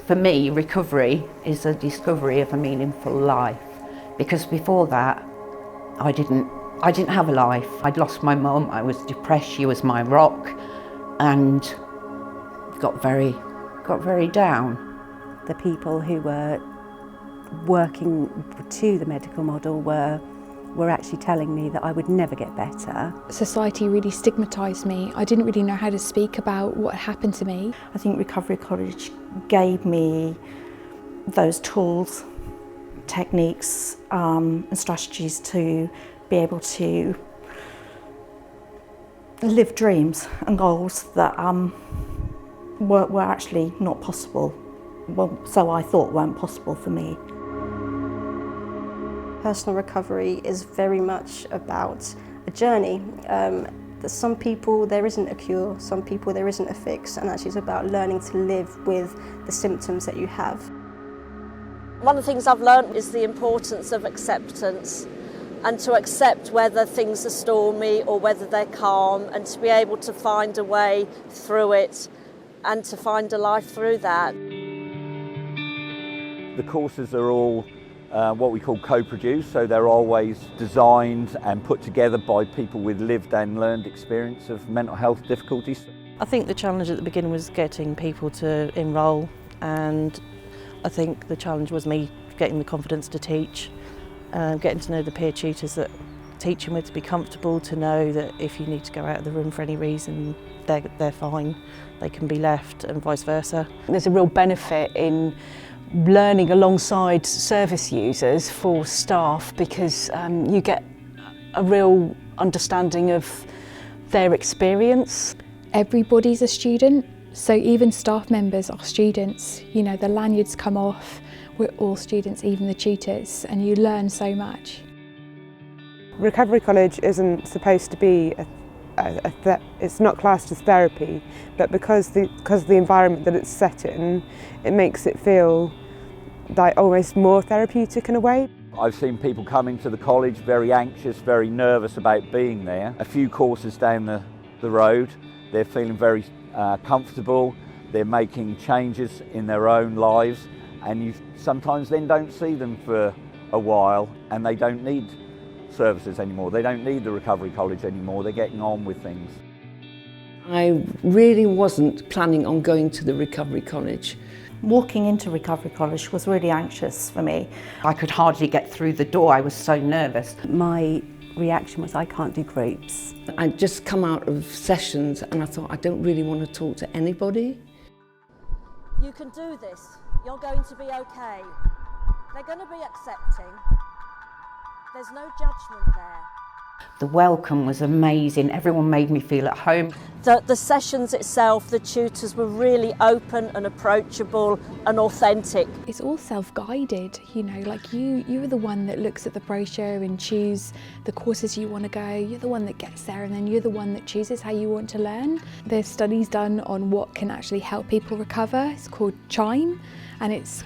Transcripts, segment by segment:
For me, recovery is a discovery of a meaningful life, because before that, I didn't have a life. I'd lost my mum, I was depressed, she was my rock, and got very down. The people who were working to the medical model were actually telling me that I would never get better. Society really stigmatised me. I didn't really know how to speak about what happened to me. I think Recovery College gave me those tools, techniques and strategies to be able to live dreams and goals that were actually not possible. Well, so I thought weren't possible for me. Personal recovery is very much about a journey. That some people there isn't a cure, some people there isn't a fix, and actually it's about learning to live with the symptoms that you have. One of the things I've learned is the importance of acceptance, and to accept whether things are stormy or whether they're calm, and to be able to find a way through it and to find a life through that. The courses are all what we call co-produced, so they're always designed and put together by people with lived and learned experience of mental health difficulties. I think the challenge at the beginning was getting people to enrol, and I think the challenge was me getting the confidence to teach, getting to know the peer tutors that teaching with, to be comfortable, to know that if you need to go out of the room for any reason, they're fine, they can be left, and vice versa. There's a real benefit in learning alongside service users for staff, because you get a real understanding of their experience. Everybody's a student, so even staff members are students. You know, the lanyards come off, we're all students, even the tutors, and you learn so much. Recovery College isn't supposed to be it's not classed as therapy, but because of the environment that it's set in, it makes it feel like almost more therapeutic in a way. I've seen people coming to the college very anxious, very nervous about being there. A few courses down the road, they're feeling very comfortable, they're making changes in their own lives, and you sometimes then don't see them for a while, and they don't need services anymore. They don't need the Recovery College anymore. They're getting on with things. I really wasn't planning on going to the Recovery College. Walking into Recovery College was really anxious for me. I could hardly get through the door, I was so nervous. My reaction was, I can't do groups. I'd just come out of sessions and I thought, I don't really want to talk to anybody. You can do this. You're going to be okay. They're going to be accepting. There's no judgment there. The welcome was amazing. Everyone made me feel at home. The sessions itself, the tutors were really open and approachable and authentic. It's all self-guided, you know, like you are the one that looks at the brochure and choose the courses you want to go. You're the one that gets there, and then you're the one that chooses how you want to learn. There's studies done on what can actually help people recover. It's called CHIME, and it's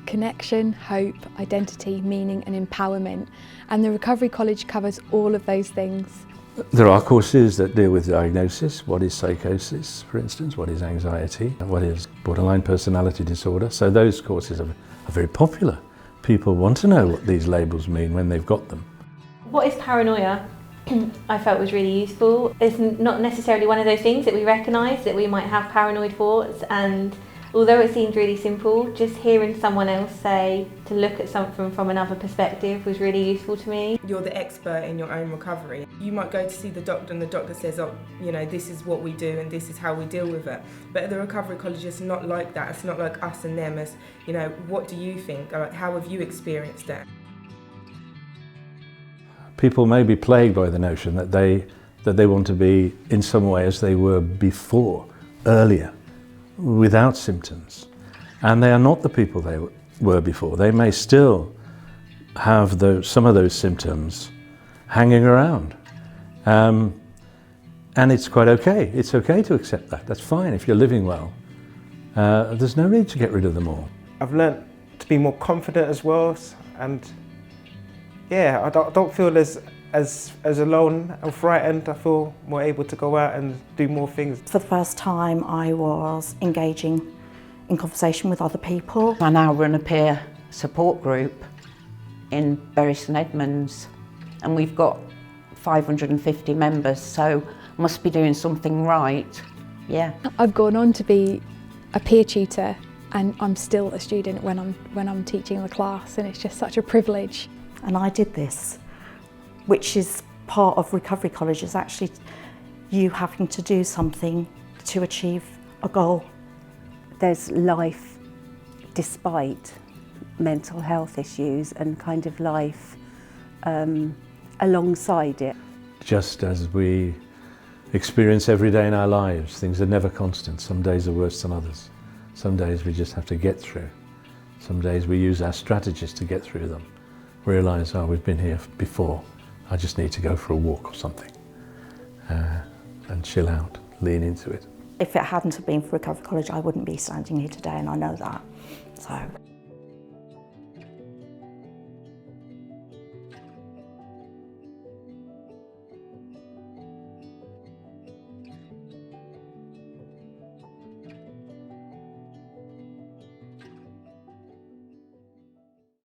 connection, hope, identity, meaning and empowerment. And the Recovery College covers all of those things. There are courses that deal with diagnosis. What is psychosis, for instance? What is anxiety? What is borderline personality disorder? So those courses are very popular. People want to know what these labels mean when they've got them. What is paranoia? I felt was really useful. It's not necessarily one of those things that we recognise that we might have paranoid thoughts, and although it seemed really simple, just hearing someone else say to look at something from another perspective was really useful to me. You're the expert in your own recovery. You might go to see the doctor and the doctor says, oh, you know, this is what we do and this is how we deal with it. But at the Recovery College, it's not like that. It's not like us and them as, you know, what do you think? Like, how have you experienced it? People may be plagued by the notion that they want to be in some way as they were before, earlier, without symptoms, and they are not the people they were before. They may still have some of those symptoms hanging around, and it's quite okay. It's okay to accept that. That's fine if you're living well. There's no need to get rid of them all. I've learnt to be more confident as well, and yeah, I don't feel as alone or frightened. I feel more able to go out and do more things. For the first time I was engaging in conversation with other people. I now run a peer support group in Bury St Edmunds, and we've got 550 members, so must be doing something right. Yeah. I've gone on to be a peer tutor, and I'm still a student when I'm teaching the class, and it's just such a privilege. And I did this, which is part of Recovery College, is actually you having to do something to achieve a goal. There's life despite mental health issues, and kind of life alongside it. Just as we experience every day in our lives, things are never constant. Some days are worse than others. Some days we just have to get through. Some days we use our strategies to get through them. Realise, oh, we've been here before. I just need to go for a walk or something. And chill out, lean into it. If it hadn't have been for Recovery College, I wouldn't be standing here today, and I know that. So.